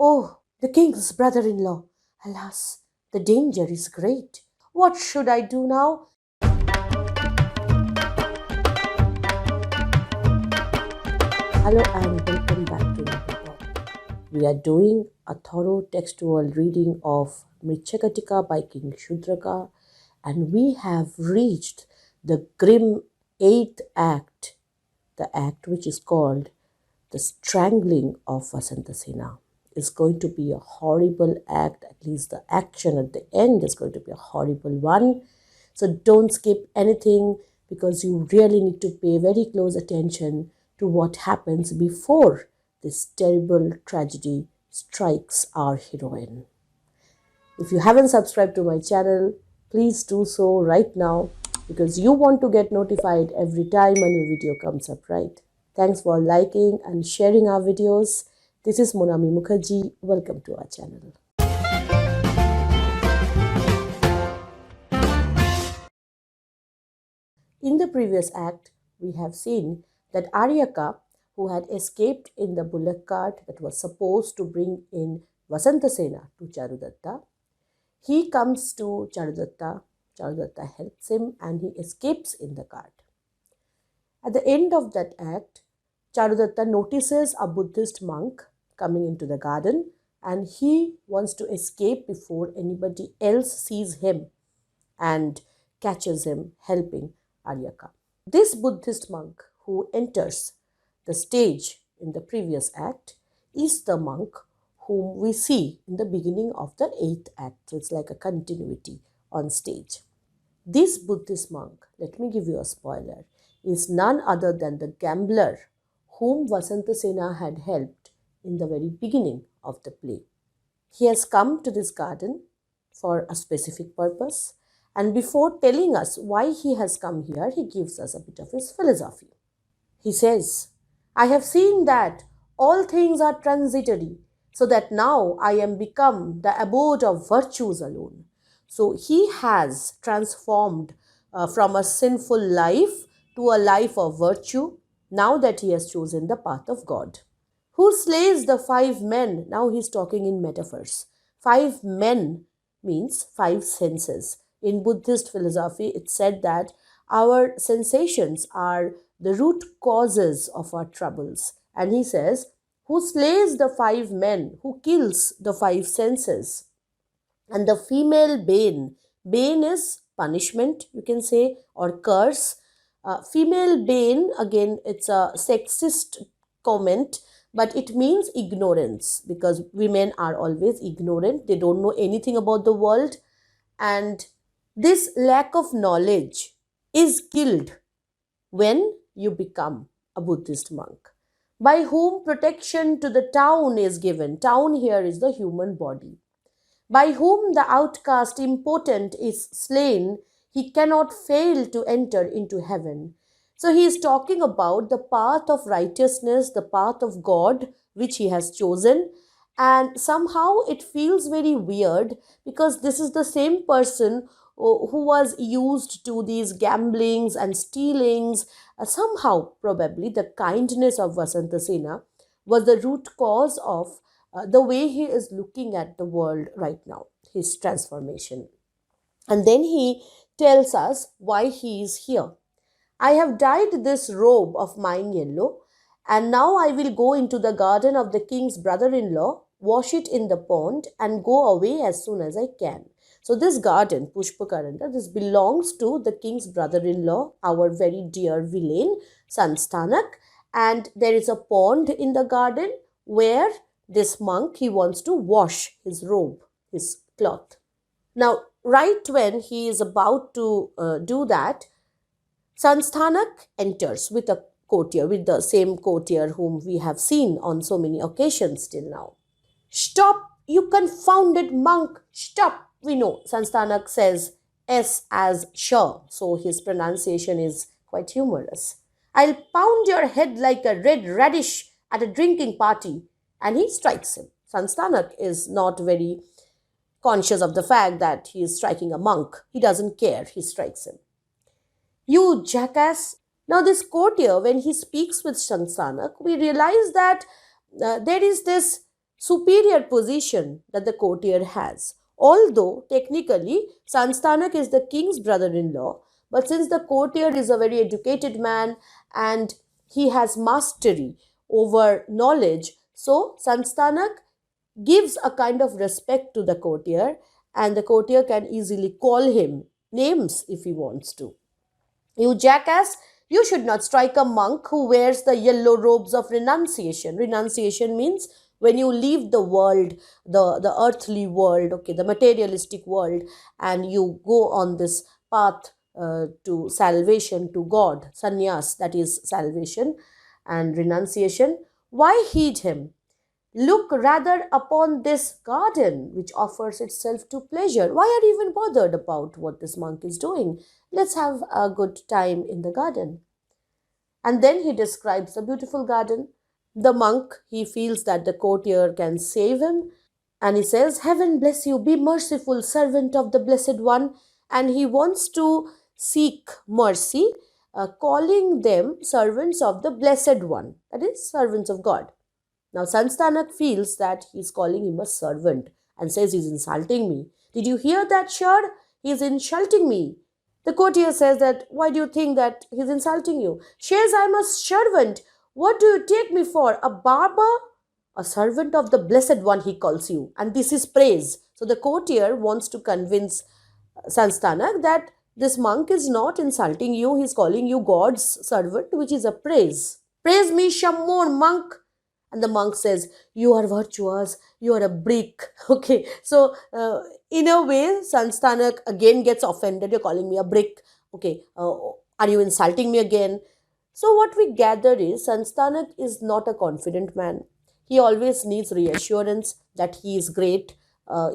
Oh, the king's brother-in-law. Alas, the danger is great. What should I do now? Hello and welcome back to Naruto. We are doing a thorough textual reading of Mrichakatika by King Shudraka, and we have reached the grim 8th act, the act which is called The Strangling of Vasantasena. Is going to be a horrible act, at least the action at the end is going to be a horrible one. So don't skip anything because you really need to pay very close attention to what happens before this terrible tragedy strikes our heroine. If you haven't subscribed to my channel, please do so right now because you want to get notified every time a new video comes up, right? Thanks for liking and sharing our videos. This is Monami Mukherjee. Welcome to our channel. In the previous act, we have seen that Aryaka, who had escaped in the bullock cart that was supposed to bring in Vasantasena to Charudatta, he comes to Charudatta. Charudatta helps him and he escapes in the cart. At the end of that act, Charudatta notices a Buddhist monk coming into the garden and he wants to escape before anybody else sees him and catches him helping Aryaka. This Buddhist monk who enters the stage in the previous act is the monk whom we see in the beginning of the 8th act. So it's like a continuity on stage. This Buddhist monk, let me give you a spoiler, is none other than the gambler whom Vasantasena had helped in the very beginning of the play. He has come to this garden for a specific purpose, and before telling us why he has come here, he gives us a bit of his philosophy. He says, I have seen that all things are transitory, so that now I am become the abode of virtues alone. So he has transformed from a sinful life to a life of virtue, now that he has chosen the path of God. Who slays the 5 men? Now he's talking in metaphors. 5 men means 5 senses. In Buddhist philosophy, it's said that our sensations are the root causes of our troubles. And he says, who slays the 5 men? Who kills the 5 senses? And the female bane. Bane is punishment, you can say, or curse. Female bane, again, it's a sexist comment, but it means ignorance because women are always ignorant. They don't know anything about the world. And this lack of knowledge is killed when you become a Buddhist monk. By whom protection to the town is given. Town here is the human body. By whom the outcast impotent is slain, he cannot fail to enter into heaven. So he is talking about the path of righteousness, the path of God, which he has chosen. And somehow it feels very weird because this is the same person who was used to these gamblings and stealings. Somehow, probably, the kindness of Vasantasena was the root cause of the way he is looking at the world right now, his transformation. And then he tells us why he is here. I have dyed this robe of mine yellow, and now I will go into the garden of the king's brother-in-law, wash it in the pond, and go away as soon as I can. So this garden, Pushpakaranda, this belongs to the king's brother-in-law, our very dear villain, Sansthanak. And there is a pond in the garden where this monk, he wants to wash his robe, his cloth. Now, right when he is about to do that, Sansthanak enters with a courtier, with the same courtier whom we have seen on so many occasions till now. Stop, you confounded monk, stop. We know Sansthanak says S as sure, so his pronunciation is quite humorous. I'll pound your head like a red radish at a drinking party. And he strikes him. Sansthanak is not very conscious of the fact that he is striking a monk. He doesn't care. He strikes him. You jackass. Now this courtier, when he speaks with Sansthanak, we realize that there is this superior position that the courtier has. Although technically Sanstanak is the king's brother-in-law, but since the courtier is a very educated man and he has mastery over knowledge, so Sanstanak gives a kind of respect to the courtier, and the courtier can easily call him names if he wants to. You jackass, you should not strike a monk who wears the yellow robes of renunciation. Renunciation means when you leave the world, the earthly world, okay, the materialistic world, and you go on this path to salvation, to God. Sannyas, that is salvation and renunciation. Why heed him? Look rather upon this garden which offers itself to pleasure. Why are you even bothered about what this monk is doing? Let's have a good time in the garden. And then he describes the beautiful garden. The monk, he feels that the courtier can save him. And he says, Heaven bless you, be merciful, servant of the Blessed One. And he wants to seek mercy, calling them servants of the Blessed One, that is, servants of God. Now, Sanstanak feels that he's calling him a servant and says he's insulting me. Did you hear that, Shar? He's insulting me. The courtier says that, why do you think that he's insulting you? Says, I'm a servant. What do you take me for? A barber? A servant of the Blessed One, he calls you. And this is praise. So the courtier wants to convince Sanstanak that this monk is not insulting you. He's calling you God's servant, which is a praise. Praise me some more, monk. And the monk says, you are virtuous, you are a brick. Okay, so in a way, Sanstanak again gets offended. You're calling me a brick. Okay, are you insulting me again? So what we gather is Sanstanak is not a confident man. He always needs reassurance that he is great.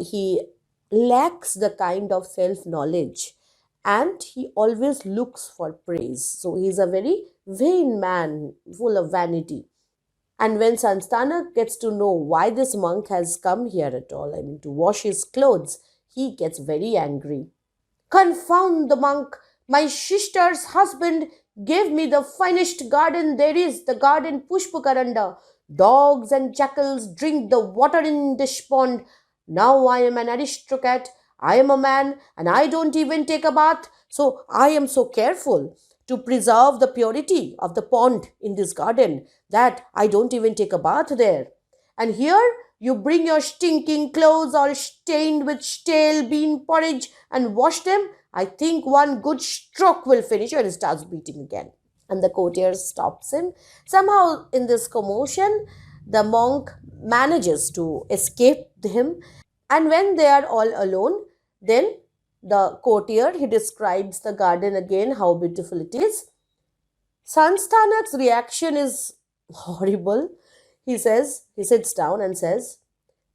He lacks the kind of self-knowledge and he always looks for praise. So he is a very vain man, full of vanity. And when Sanstanak gets to know why this monk has come here at all, I mean to wash his clothes, he gets very angry. Confound the monk! My sister's husband gave me the finest garden there is, the garden Pushpakaranda. Dogs and jackals drink the water in this pond. Now I am an aristocrat, I am a man, and I don't even take a bath, so I am so careful to preserve the purity of the pond in this garden that I don't even take a bath there. And here you bring your stinking clothes all stained with stale bean porridge and wash them. I think one good stroke will finish. And he starts beating again. And the courtier stops him. Somehow in this commotion, the monk manages to escape him. And when they are all alone, then the courtier, he describes the garden again, how beautiful it is. Sanstanak's reaction is horrible. He sits down and says,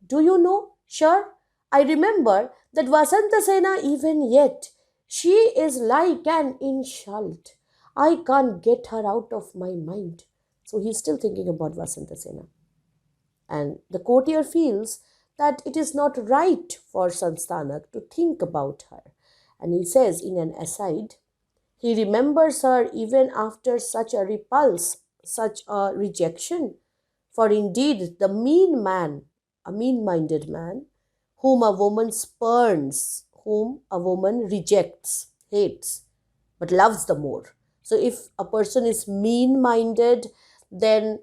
do you know, sure, I remember that Vasantasena even yet, she is like an insult. I can't get her out of my mind. So he's still thinking about Vasantasena. And the courtier feels that it is not right for Sanstanak to think about her. And he says in an aside, he remembers her even after such a repulse, such a rejection. For indeed, the mean man, a mean-minded man, whom a woman spurns, whom a woman rejects, hates, but loves the more. So if a person is mean-minded, then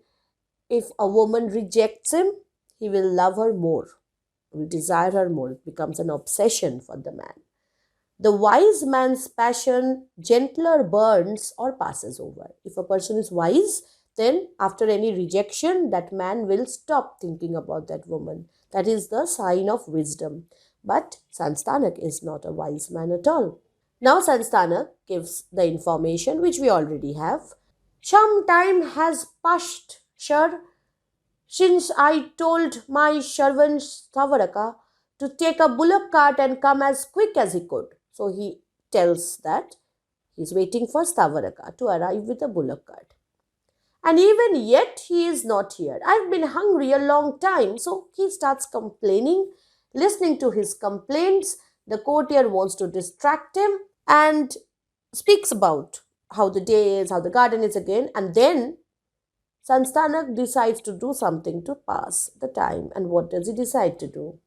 if a woman rejects him, he will love her more, will desire her more. It becomes an obsession for the man. The wise man's passion gentler burns or passes over. If a person is wise, then after any rejection, that man will stop thinking about that woman. That is the sign of wisdom. But Sanstanak is not a wise man at all. Now Sanstanak gives the information which we already have. Some time has passed, sir, since I told my servant Stavaraka to take a bullock cart and come as quick as he could. So he tells that he's waiting for Stavaraka to arrive with a bullock cart. And even yet he is not here. I've been hungry a long time. So he starts complaining. Listening to his complaints, the courtier wants to distract him and speaks about how the day is, how the garden is again. And then Sanstanak decides to do something to pass the time. And what does he decide to do?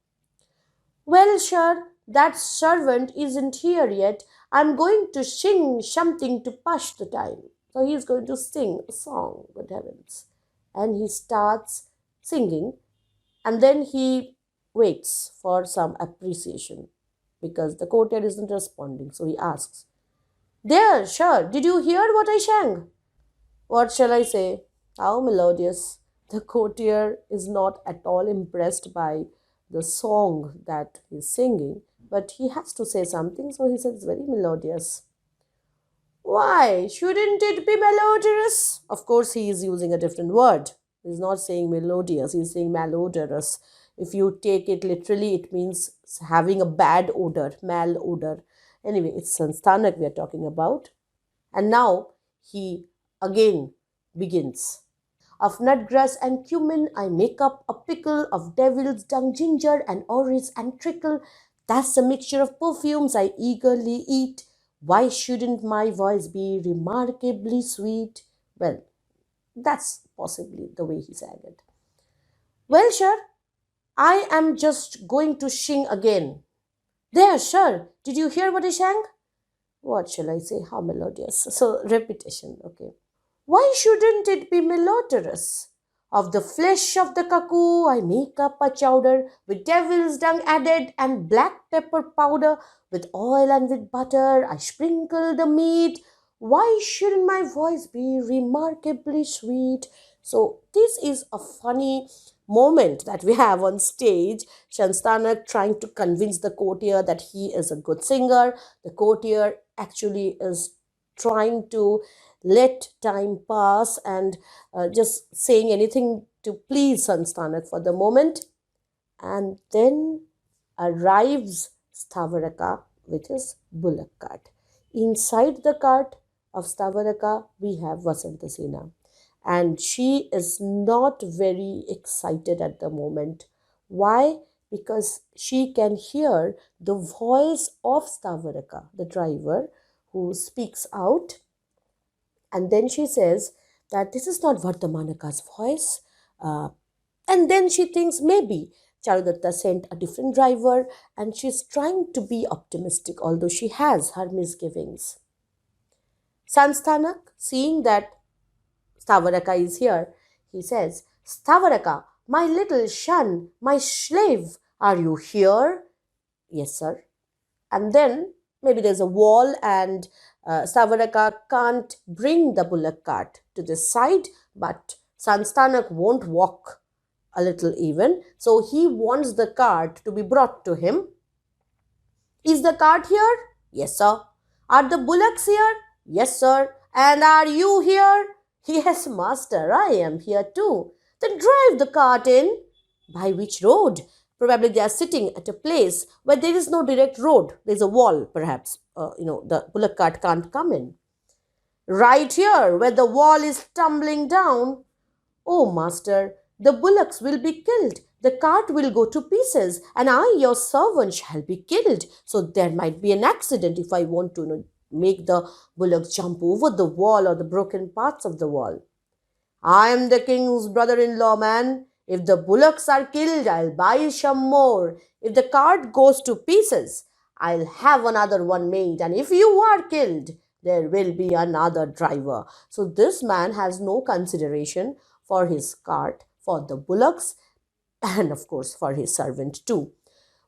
Well, sure, that servant isn't here yet. I'm going to sing something to pass the time. So he's going to sing a song, good heavens. And he starts singing, and then he waits for some appreciation because the courtier isn't responding. So he asks, there, sure, did you hear what I sang? What shall I say? How melodious. The courtier is not at all impressed by the song that he's singing, but he has to say something, so he says it's very melodious. Why shouldn't it be melodious? Of course, he is using a different word. He's not saying melodious, he's saying malodorous. If you take it literally, it means having a bad odor, malodor. Anyway, it's Sanstanak we are talking about. And now he again begins. Of nutgrass and cumin, I make up a pickle of devil's dung, ginger and orris and trickle. That's a mixture of perfumes I eagerly eat. Why shouldn't my voice be remarkably sweet? Well, that's possibly the way he sang it. Well, sure, I am just going to sing again. There, sure, did you hear what I sang? What shall I say? How melodious. So, repetition, okay. Why shouldn't it be melodious? Of the flesh of the cuckoo, I make up a chowder with devil's dung added and black pepper powder. With oil and with butter, I sprinkle the meat. Why shouldn't my voice be remarkably sweet? So, this is a funny moment that we have on stage. Shanstanak trying to convince the courtier that he is a good singer. The courtier actually is trying to let time pass and just saying anything to please Sanstanak for the moment. And then arrives Stavaraka with his bullock cart. Inside the cart of Stavaraka, we have Vasantasena. And she is not very excited at the moment. Why? Because she can hear the voice of Stavaraka, the driver, who speaks out. And then she says that this is not Vardhamanaka's voice. And then she thinks maybe Charudatta sent a different driver, and she's trying to be optimistic, although she has her misgivings. Sanstanak, seeing that Stavaraka is here, he says, Stavaraka, my little son, my slave, are you here? Yes, sir. And then maybe there's a wall, and Stavaraka can't bring the bullock cart to this side, but Sanstanak won't walk a little even. So he wants the cart to be brought to him. Is the cart here? Yes, sir. Are the bullocks here? Yes, sir. And are you here? Yes, master, I am here too. Then drive the cart in. By which road? Probably they are sitting at a place where there is no direct road. There's a wall, perhaps. The bullock cart can't come in. Right here, where the wall is tumbling down. Oh, master, the bullocks will be killed. The cart will go to pieces, and I, your servant, shall be killed. So there might be an accident if I want to make the bullocks jump over the wall or the broken parts of the wall. I am the king's brother-in-law, man. If the bullocks are killed, I'll buy some more. If the cart goes to pieces, I'll have another one made. And if you are killed, there will be another driver. So this man has no consideration for his cart, for the bullocks, and of course for his servant too.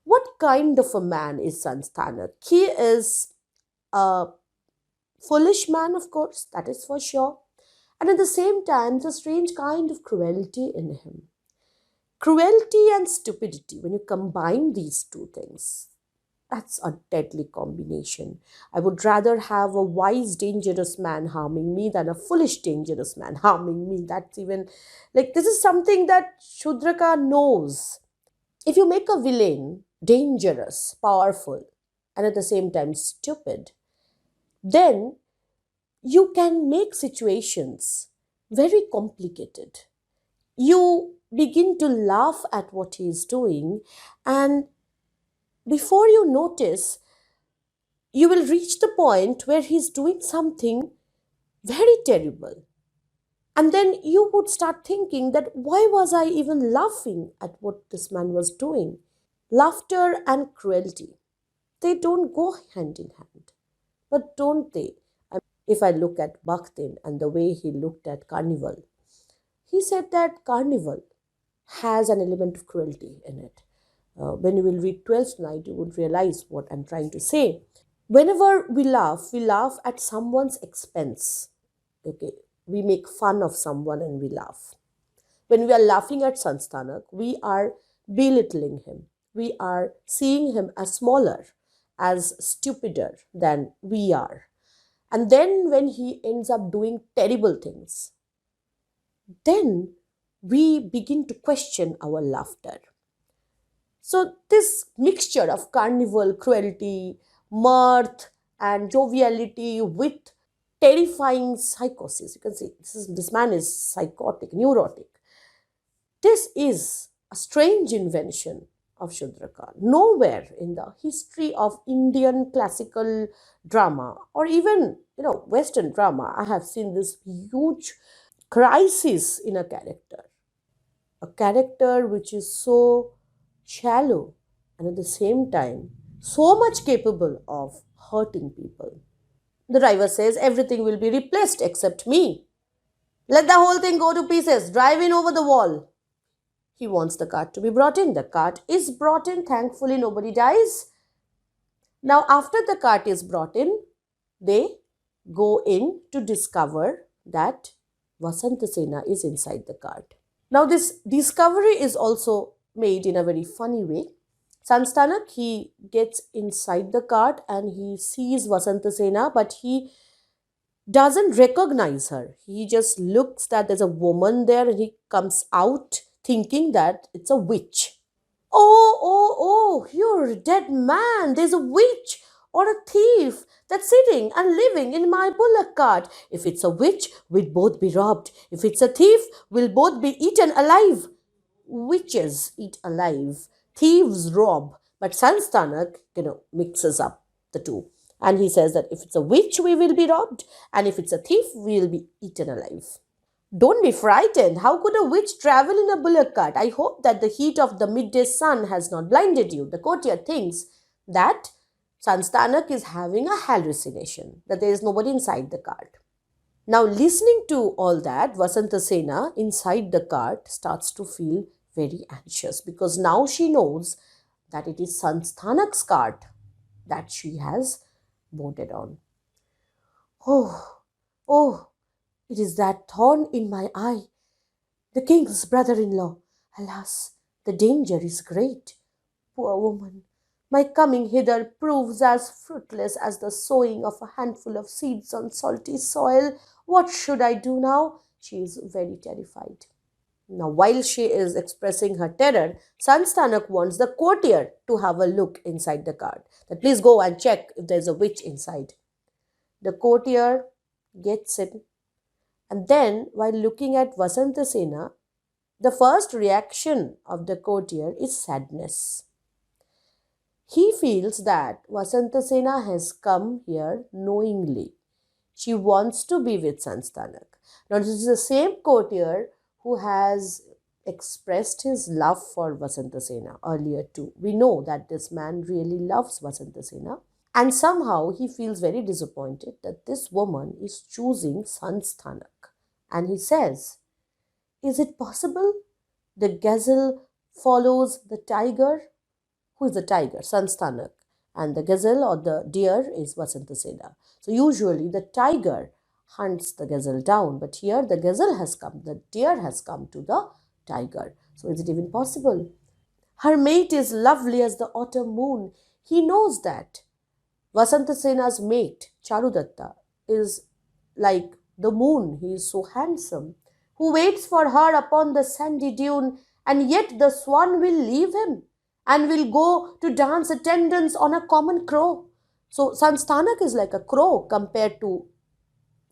What kind of a man is Sanstanak? He is a foolish man, of course, that is for sure. And at the same time, there's a strange kind of cruelty in him. Cruelty and stupidity, when you combine these two things, that's a deadly combination. I would rather have a wise, dangerous man harming me than a foolish, dangerous man harming me. That's even like this is something that Shudraka knows. If you make a villain dangerous, powerful, and at the same time stupid, then you can make situations very complicated. You begin to laugh at what he is doing, and before you notice, you will reach the point where he's doing something very terrible. And then you would start thinking that why was I even laughing at what this man was doing? Laughter and cruelty, they don't go hand in hand. But don't they? If I look at Bakhtin and the way he looked at carnival, he said that carnival has an element of cruelty in it. When you will read 12th Night, you would realize what I'm trying to say. Whenever we laugh at someone's expense. Okay, we make fun of someone and we laugh. When we are laughing at Sanstanak, we are belittling him. We are seeing him as smaller, as stupider than we are. And then when he ends up doing terrible things, then we begin to question our laughter. So, this mixture of carnival, cruelty, mirth, and joviality with terrifying psychosis, you can see this man is psychotic, neurotic. This is a strange invention of Shudra Khan. Nowhere in the history of Indian classical drama or even Western drama, I have seen this huge crisis in a character which is so shallow and at the same time so much capable of hurting people. The driver says everything will be replaced except me. Let the whole thing go to pieces. Drive in over the wall. He wants the cart to be brought in. The cart is brought in. Thankfully, nobody dies. Now, after the cart is brought in, they go in to discover that Vasantasena is inside the cart. Now, this discovery is also made in a very funny way. Sanstanak, he gets inside the cart and he sees Vasantasena, but he doesn't recognize her. He just looks that there's a woman there and he comes out thinking that it's a witch. Oh, you're a dead man. There's a witch or a thief that's sitting and living in my bullock cart. If it's a witch, we'll both be robbed. If it's a thief, we'll both be eaten alive. Witches eat alive, thieves rob. But Sanstanak, mixes up the two. And he says that if it's a witch, we will be robbed. And if it's a thief, we will be eaten alive. Don't be frightened. How could a witch travel in a bullock cart? I hope that the heat of the midday sun has not blinded you. The courtier thinks that Sanstanak is having a hallucination, that there is nobody inside the cart. Now, listening to all that, Vasantasena inside the cart starts to feel very anxious because now she knows that it is Sanstanak's cart that she has boarded on. Oh, it is that thorn in my eye, the king's brother-in-law. Alas, the danger is great. Poor woman, my coming hither proves as fruitless as the sowing of a handful of seeds on salty soil. What should I do now? She is very terrified. Now, while she is expressing her terror, Sanstanak wants the courtier to have a look inside the cart. That please go and check if there is a witch inside. The courtier gets in, and then while looking at Vasantasena, the first reaction of the courtier is sadness. He feels that Vasantasena has come here knowingly. She wants to be with Sanstanak. Now, this is the same courtier who has expressed his love for Vasantasena earlier too. We know that this man really loves Vasantasena. And somehow he feels very disappointed that this woman is choosing Sanstanak. And he says, is it possible the gazelle follows the tiger? Who is the tiger? Sanstanak. And the gazelle or the deer is Vasantasena. So usually the tiger hunts the gazelle down, but here the gazelle has come, the deer has come to the tiger. So is it even possible? Her mate is lovely as the autumn moon. He knows that. Vasantasena's mate, Charudatta, is like the moon. He is so handsome. Who waits for her upon the sandy dune, and yet the swan will leave him and will go to dance attendance on a common crow. So Sanstanak is like a crow compared to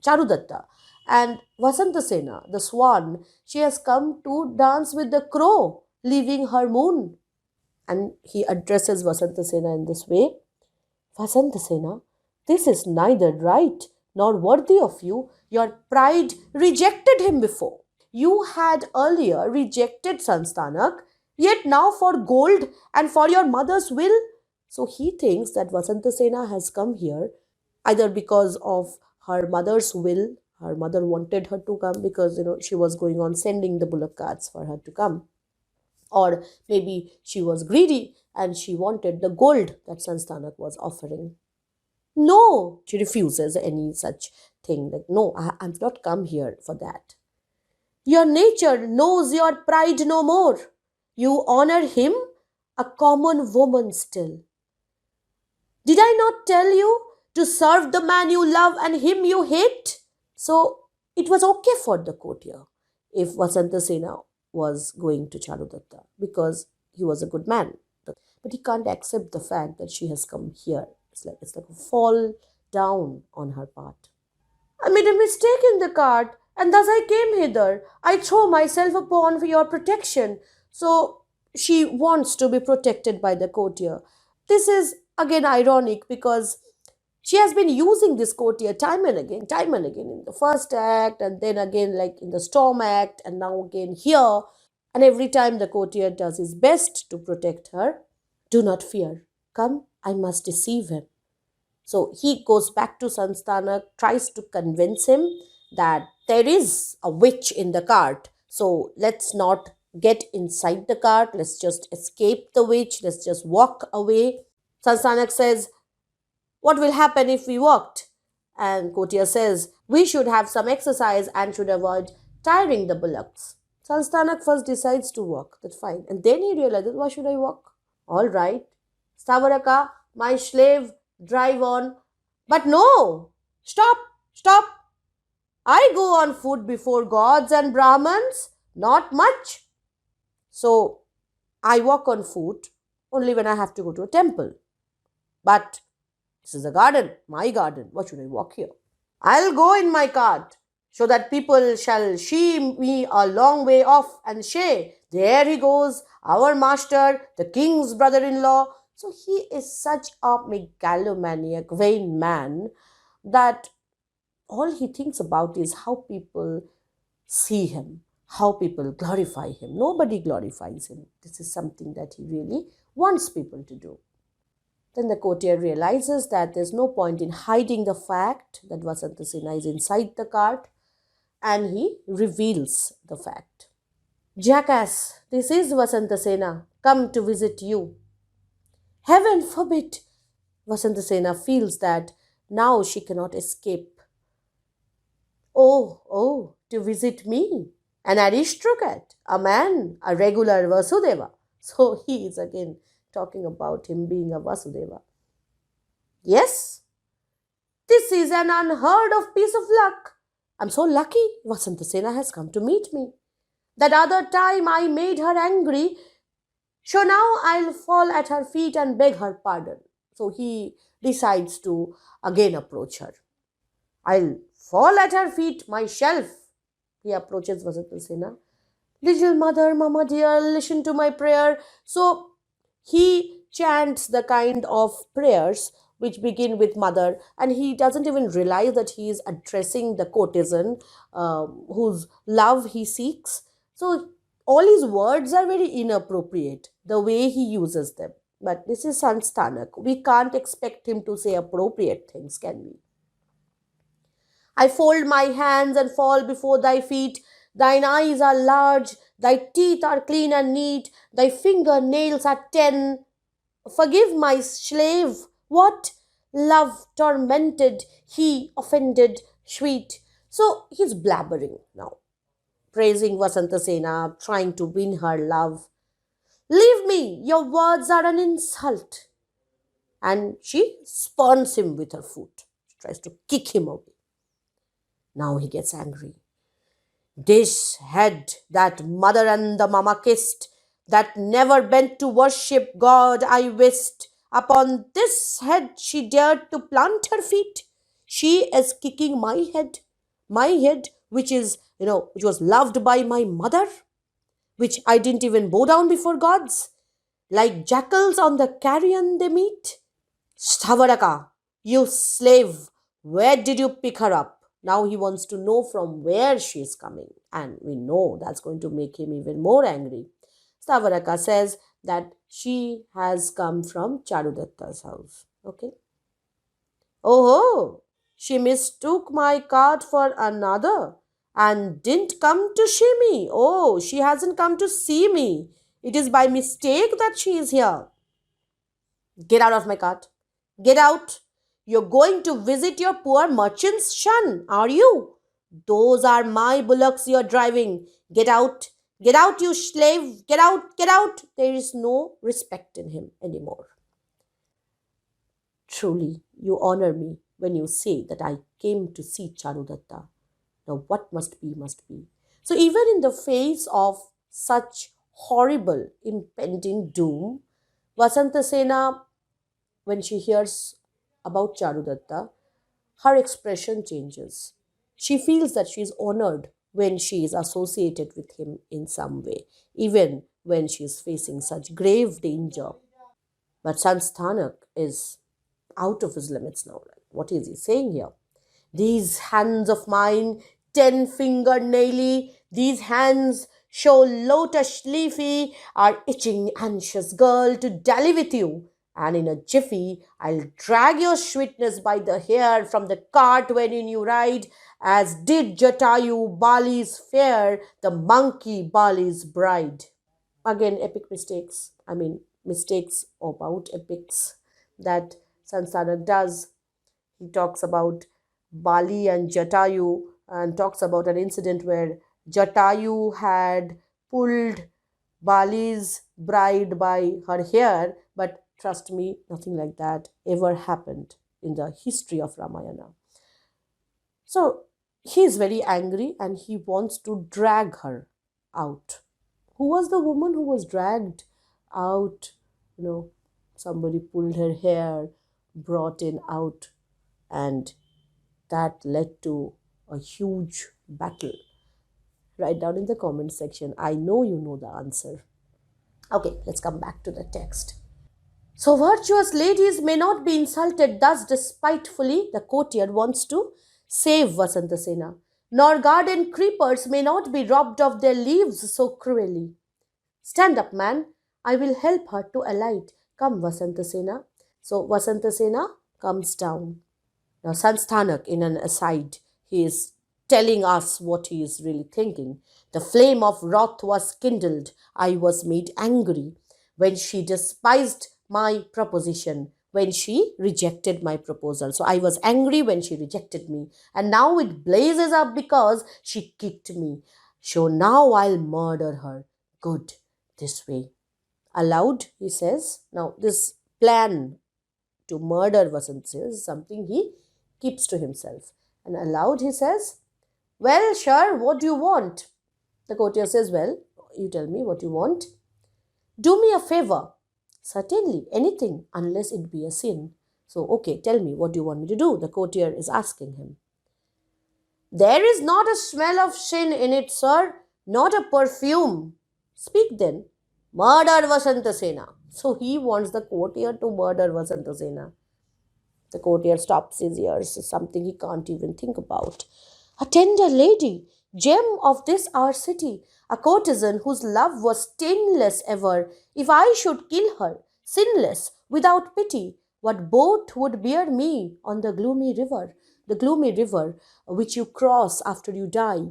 Charudatta. And Vasantasena, the swan, she has come to dance with the crow, leaving her moon. And he addresses Vasantasena in this way. Vasantasena, this is neither right nor worthy of you. Your pride rejected him before. You had earlier rejected Sanstanak, yet now for gold and for your mother's will. So he thinks that Vasantasena has come here either because of her mother's will. Her mother wanted her to come because she was going on sending the bullock carts for her to come, or maybe she was greedy and she wanted the gold that Sanstanak was offering. No, she refuses any such thing. Like, no, I'm not come here for that. Your nature knows your pride no more. You honor him, a common woman still. Did I not tell you to serve the man you love and him you hate? So it was okay for the courtier if Vasantasena was going to Charudatta because he was a good man. But he can't accept the fact that she has come here. It's like a fall down on her part. I made a mistake in the cart, and thus I came hither. I throw myself upon your protection. So she wants to be protected by the courtier. This is again ironic because she has been using this courtier time and again in the first act, and then again like in the storm act, and now again here. And every time the courtier does his best to protect her. Do not fear. Come, I must deceive him. So he goes back to Sanstana, tries to convince him that there is a witch in the cart. So let's not get inside the cart. Let's just escape the witch. Let's just walk away. Sanstanak says, what will happen if we walked? And Kotia says, we should have some exercise and should avoid tiring the bullocks. Sanstanak first decides to walk. That's fine. And then he realizes, why should I walk? All right. Stavaraka, my slave, drive on. But no! Stop! Stop! I go on foot before gods and Brahmins. Not much. So, I walk on foot only when I have to go to a temple. But this is a garden, my garden. What should I walk here? I'll go in my cart so that people shall see me a long way off and say, there he goes, our master, the king's brother-in-law. So he is such a megalomaniac, vain man that all he thinks about is how people see him, how people glorify him. Nobody glorifies him. This is something that he really wants people to do. Then the courtier realizes that there's no point in hiding the fact that Vasantasena is inside the cart, and he reveals the fact. Jackass, this is Vasantasena, come to visit you. Heaven forbid! Vasantasena feels that now she cannot escape. Oh, to visit me, an aristocrat, a man, a regular Vasudeva. So he is again talking about him being a Vasudeva. Yes, this is an unheard of piece of luck. I'm so lucky Vasantasena has come to meet me. That other time I made her angry, so now I'll fall at her feet and beg her pardon. So he decides to again approach her. I'll fall at her feet myself. He approaches Vasantasena. Little mother, mama dear, listen to my prayer. So he chants the kind of prayers which begin with mother, and he doesn't even realize that he is addressing the courtesan whose love he seeks. So all his words are very inappropriate, the way he uses them. But this is Sanstanak. We can't expect him to say appropriate things, can we? I fold my hands and fall before thy feet. Thine eyes are large, thy teeth are clean and neat, thy finger-nails are 10. Forgive my slave. What? Love tormented, he offended, sweet. So he's blabbering now, praising Vasantasena, trying to win her love. Leave me, your words are an insult. And she spurns him with her foot. She tries to kick him away. Now he gets angry. This head that mother and the mama kissed, that never bent to worship God I wist, upon this head she dared to plant her feet. She is kicking my head which is, which was loved by my mother, which I didn't even bow down before gods. Like jackals on the carrion they meet. Stavaraka, you slave, Where did you pick her up? Now he wants to know from where she is coming. And we know that's going to make him even more angry. Stavaraka says that she has come from Charudatta's house. Okay. Oh, she mistook my cart for another and didn't come to see me. Oh, she hasn't come to see me. It is by mistake that she is here. Get out of my cart. Get out. You're going to visit your poor merchant's son, are you? Those are my bullocks you're driving. Get out. Get out, you slave. Get out. Get out. There is no respect in him anymore. Truly, you honor me when you say that I came to see Charudatta. Now, what must be, must be. So, even in the face of such horrible impending doom, Vasantasena, when she hears about Charudatta, her expression changes. She feels that she is honored when she is associated with him in some way, even when she is facing such grave danger. But Sansthanak is out of his limits now. Like, what is he saying here? These hands of mine, 10 finger naily, these hands show lotus leafy, are itching anxious girl to dally with you. And in a jiffy, I'll drag your sweetness by the hair from the cart wherein you ride, as did Jatayu, Bali's fair, the monkey Bali's bride. Again, epic mistakes. I mean, mistakes about epics that Sansanak does. He talks about Bali and Jatayu and talks about an incident where Jatayu had pulled Bali's bride by her hair, but trust me, nothing like that ever happened in the history of Ramayana. So he is very angry and he wants to drag her out. Who was the woman who was dragged out? You know, somebody pulled her hair, brought in out, and that led to a huge battle. Write down in the comment section. I know you know the answer. Okay, let's come back to the text. So, virtuous ladies may not be insulted thus despitefully, the courtier wants to save Vasantasena. Nor garden creepers may not be robbed of their leaves so cruelly. Stand up, man. I will help her to alight. Come, Vasantasena. So, Vasantasena comes down. Now, Sansthanak, in an aside, he is telling us what he is really thinking. The flame of wrath was kindled. I was made angry when she despised my proposition, when she rejected my proposal. So I was angry when she rejected me. And now it blazes up because she kicked me. So now I'll murder her. Good, this way. Aloud, he says. Now, this plan to murder Vasant is something he keeps to himself. And aloud he says, well, sure, what do you want? The courtier says, well, you tell me what you want. Do me a favor. Certainly, anything, unless it be a sin. So, okay, tell me, what do you want me to do? The courtier is asking him. There is not a smell of sin in it, sir, not a perfume. Speak then. Murder Vasantasena. So he wants the courtier to murder Vasantasena. The courtier stops his ears, something he can't even think about. A tender lady, gem of this our city, a courtesan whose love was stainless ever. If I should kill her, sinless, without pity, what boat would bear me on the gloomy river? The gloomy river which you cross after you die.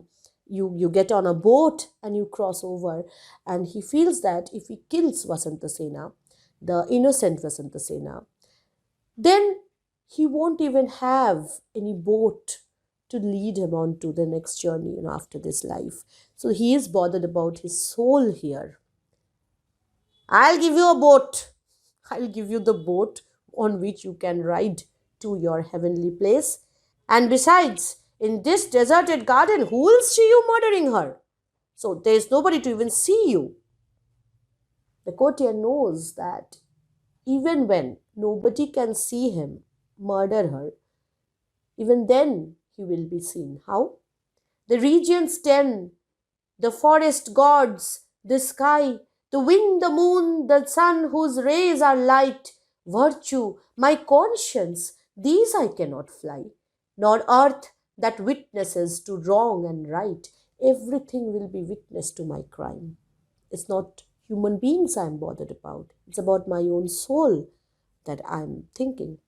You get on a boat and you cross over. And he feels that if he kills Vasantasena, the innocent Vasantasena, then he won't even have any boat to lead him on to the next journey, after this life. So he is bothered about his soul here. I'll give you a boat. I'll give you the boat on which you can ride to your heavenly place. And besides, in this deserted garden, who will see you murdering her? So there is nobody to even see you. The courtier knows that even when nobody can see him murder her, even then he will be seen. How? The regions 10, the forest gods, the sky, the wind, the moon, the sun whose rays are light, virtue, my conscience, these I cannot fly. nor earth that witnesses to wrong and right. Everything will be witness to my crime. It's not human beings I'm bothered about. It's about my own soul that I'm thinking.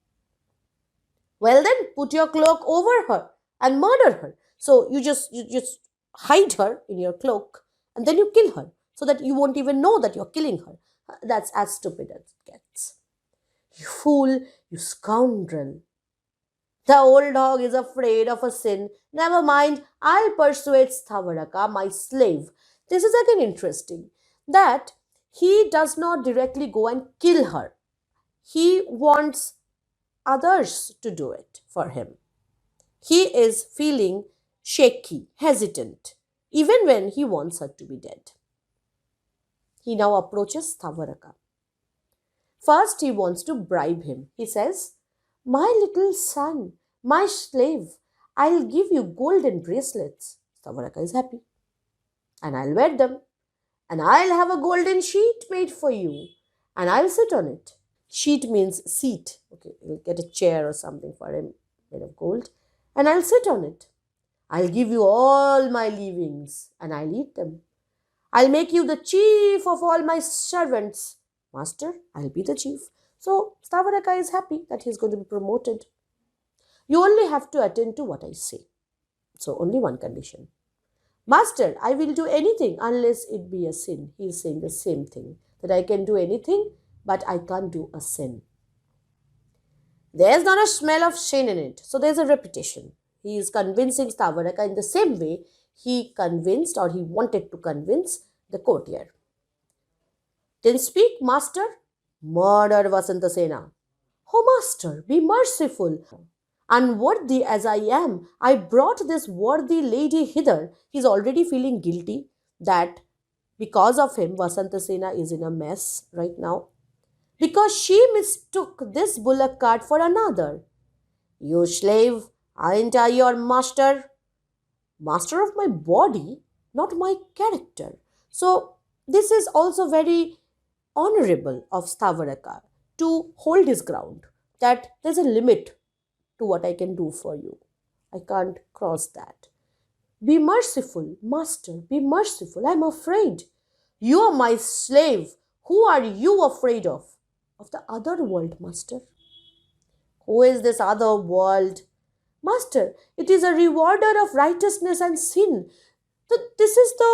Well then, put your cloak over her and murder her. So you just hide her in your cloak and then you kill her so that you won't even know that you're killing her. That's as stupid as it gets. You fool, you scoundrel. The old dog is afraid of a sin. Never mind, I'll persuade Sthavaraka, my slave. This is again interesting that he does not directly go and kill her. He wants others to do it for him. He is feeling shaky, hesitant, even when he wants her to be dead. He now approaches Sthavaraka. First, he wants to bribe him. He says, "My little son, my slave, I'll give you golden bracelets." Sthavaraka is happy. "And I'll wear them. And I'll have a golden sheet made for you. And I'll sit on it." Sheet means seat. Okay, we'll get a chair or something for him made of gold. "And I'll sit on it. I'll give you all my leavings and I'll eat them. I'll make you the chief of all my servants. Master, I'll be the chief." So Sthavaraka is happy that he's going to be promoted. "You only have to attend to what I say." So only one condition. "Master, I will do anything unless it be a sin." He is saying the same thing, that I can do anything, but I can't do a sin. There's not a smell of sin in it. So there's a repetition. He is convincing Sthavaraka in the same way he convinced or he wanted to convince the courtier. "Then speak, master." "Murder Vasantasena." "Oh, master, be merciful. Unworthy as I am, I brought this worthy lady hither." He's already feeling guilty that because of him, Vasantasena is in a mess right now. "Because she mistook this bullock cart for another." "You slave, aren't I your master?" "Master of my body, not my character." So this is also very honorable of Sthavaraka to hold his ground, that there's a limit to what I can do for you. I can't cross that. "Be merciful, master, be merciful. I'm afraid." "You are my slave. Who are you afraid of?" "Of the other world, master." "Who is this other world?" "Master, it is a rewarder of righteousness and sin." So this is the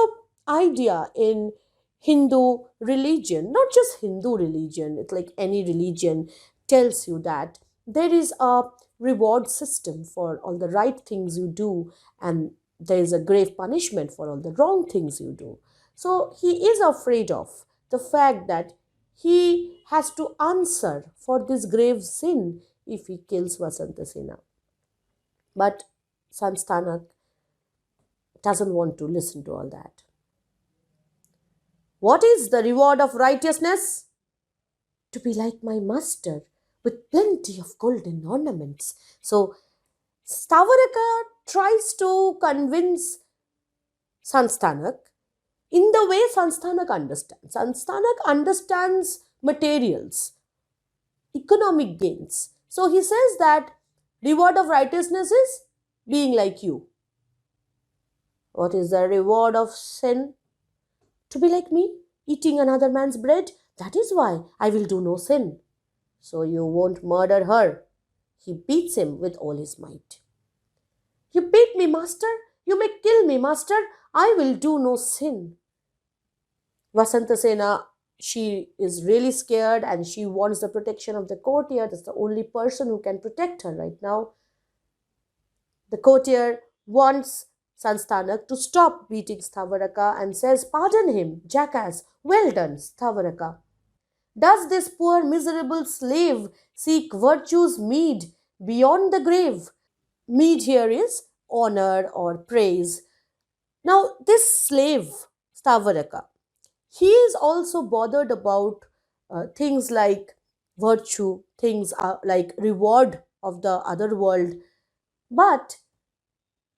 idea in Hindu religion, not just Hindu religion, it's like any religion tells you that there is a reward system for all the right things you do, and there is a grave punishment for all the wrong things you do. So he is afraid of the fact that he has to answer for this grave sin if he kills Vasantasena. But Sansthanak doesn't want to listen to all that. "What is the reward of righteousness?" "To be like my master, with plenty of golden ornaments." So Sthavaraka tries to convince Sansthanak in the way Sansthanak understands. Sansthanak understands materials, economic gains. So he says that reward of righteousness is being like you. "What is the reward of sin?" "To be like me, eating another man's bread. That is why I will do no sin." "So you won't murder her." He beats him with all his might. "You beat me, master. You may kill me, master. I will do no sin." Vasantasena, she is really scared and she wants the protection of the courtier. That's the only person who can protect her right now. The courtier wants Sansthanak to stop beating Sthavaraka and says, "Pardon him, jackass. Well done, Sthavaraka. Does this poor miserable slave seek virtue's meed beyond the grave?" Meed here is honor or praise. Now, this slave, Sthavaraka, he is also bothered about things like virtue, things like reward of the other world. But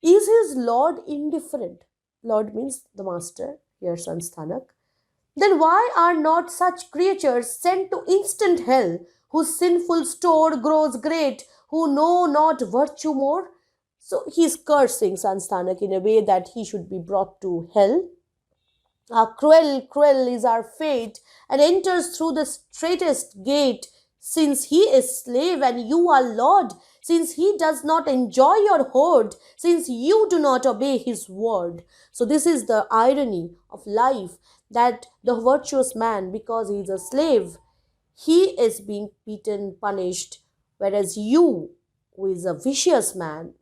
is his lord indifferent? Lord means the master, here Sansthanak. Then why are not such creatures sent to instant hell, whose sinful store grows great, who know not virtue more? So he's cursing Sanstanak in a way that he should be brought to hell. Cruel, cruel is our fate, and enters through the straightest gate. Since he is slave and you are lord, since he does not enjoy your hoard, since you do not obey his word. So, this is the irony of life, that the virtuous man, because he is a slave, he is being beaten, punished, whereas you, who is a vicious man,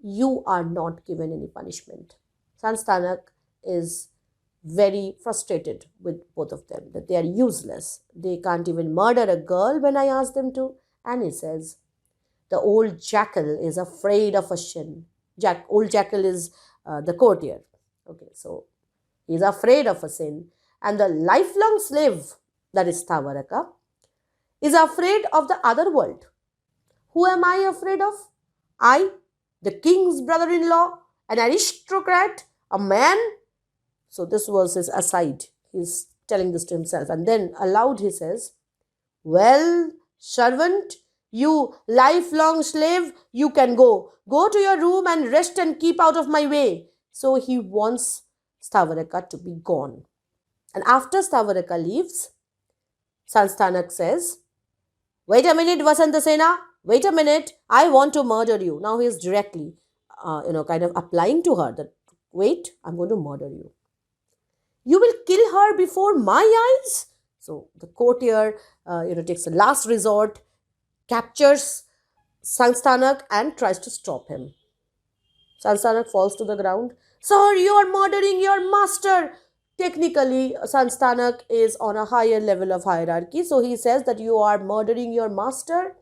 you are not given any punishment. Sanstanak is very frustrated with both of them, that they are useless. They can't even murder a girl when I ask them to. And he says, the old jackal is afraid of a shin. Old jackal is the courtier. Okay, so he's afraid of a sin. And the lifelong slave, that is Stavaraka, is afraid of the other world. Who am I afraid of? I, the king's brother in law, an aristocrat, a man. So this was his aside. He's telling this to himself. And then aloud he says, well, servant, you lifelong slave, you can go. Go to your room and rest and keep out of my way. So he wants Stavaraka to be gone. And after Stavaraka leaves, Sanstanak says, wait a minute, Vasantasena. Wait a minute. I want to murder you. Now he is directly, kind of applying to her that, wait, I'm going to murder you. You will kill her before my eyes? So the courtier, takes a last resort, captures Sanstanak and tries to stop him. Sanstanak falls to the ground. Sir, you are murdering your master. Technically, Sanstanak is on a higher level of hierarchy. So he says that you are murdering your master.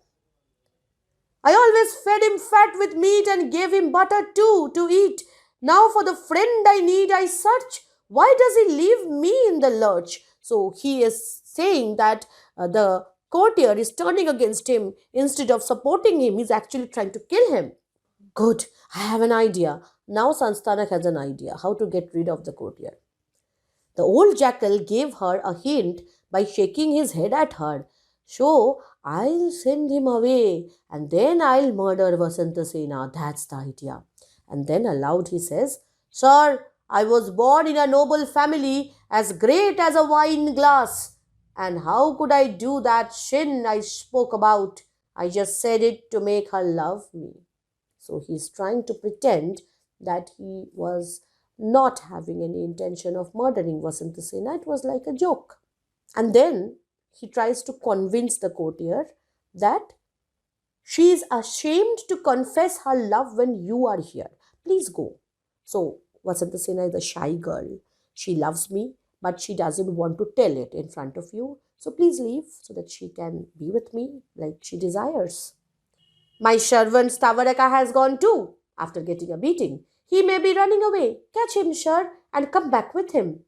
I always fed him fat with meat and gave him butter too to eat. Now for the friend I need, I search. Why does he leave me in the lurch? So he is saying that the courtier is turning against him. Instead of supporting him, he's actually trying to kill him. Good, I have an idea. Now Sanstanak has an idea how to get rid of the courtier. The old jackal gave her a hint by shaking his head at her. So I'll send him away and then I'll murder Vasantasena. That's the idea. And then aloud he says, Sir, I was born in a noble family as great as a wine glass. And how could I do that shin I spoke about? I just said it to make her love me. So he's trying to pretend that he was not having any intention of murdering Vasantasena. It was like a joke. And then he tries to convince the courtier that she is ashamed to confess her love when you are here. Please go. So Vasantasena is a shy girl. She loves me, but she doesn't want to tell it in front of you. So please leave so that she can be with me like she desires. My servant Stavaraka has gone too, after getting a beating. He may be running away. Catch him, sir, and come back with him.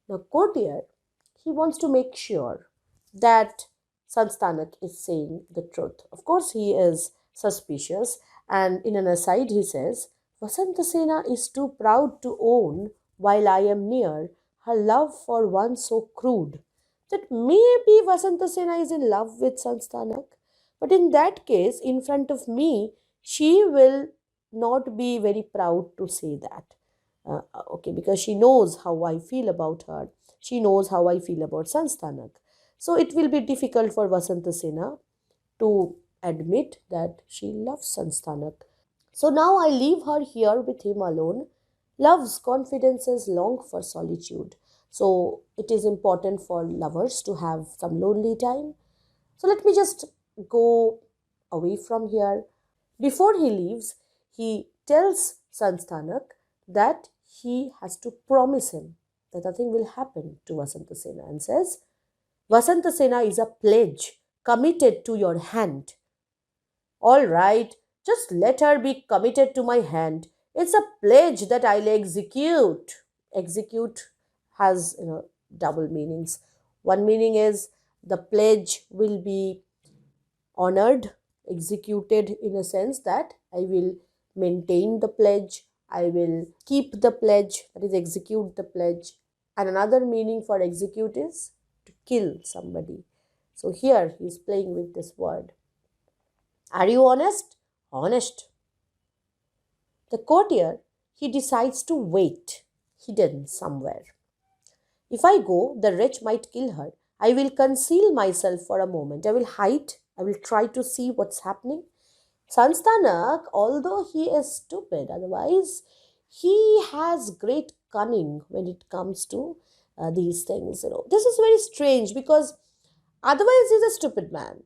The courtier, he wants to make sure that Sanstanak is saying the truth. Of course, he is suspicious, and in an aside, he says, Vasantasena is too proud to own, while I am near, her love for one so crude, that maybe Vasantasena is in love with Sanstanak. But in that case, in front of me, she will not be very proud to say that. Because she knows how I feel about her. She knows how I feel about Sanstanak. So it will be difficult for Vasantasena to admit that she loves Sanstanak. So now I leave her here with him alone. Love's confidences long for solitude. So it is important for lovers to have some lonely time. So let me just go away from here. Before he leaves, he tells Sanstanak that he has to promise him that nothing will happen to Vasantasena and says, Vasantasena is a pledge committed to your hand. All right, just let her be committed to my hand. It's a pledge that I'll execute. Execute has, double meanings. One meaning is the pledge will be honored, executed in a sense that I will maintain the pledge, I will keep the pledge, that is, execute the pledge. And another meaning for execute is to kill somebody. So here he is playing with this word. Are you honest? Honest. The courtier, he decides to wait, hidden somewhere. If I go, the wretch might kill her. I will conceal myself for a moment. I will hide. I will try to see what's happening. Sanstanak, although he is stupid, otherwise, he has great cunning when it comes to these things. This is very strange because otherwise he's a stupid man.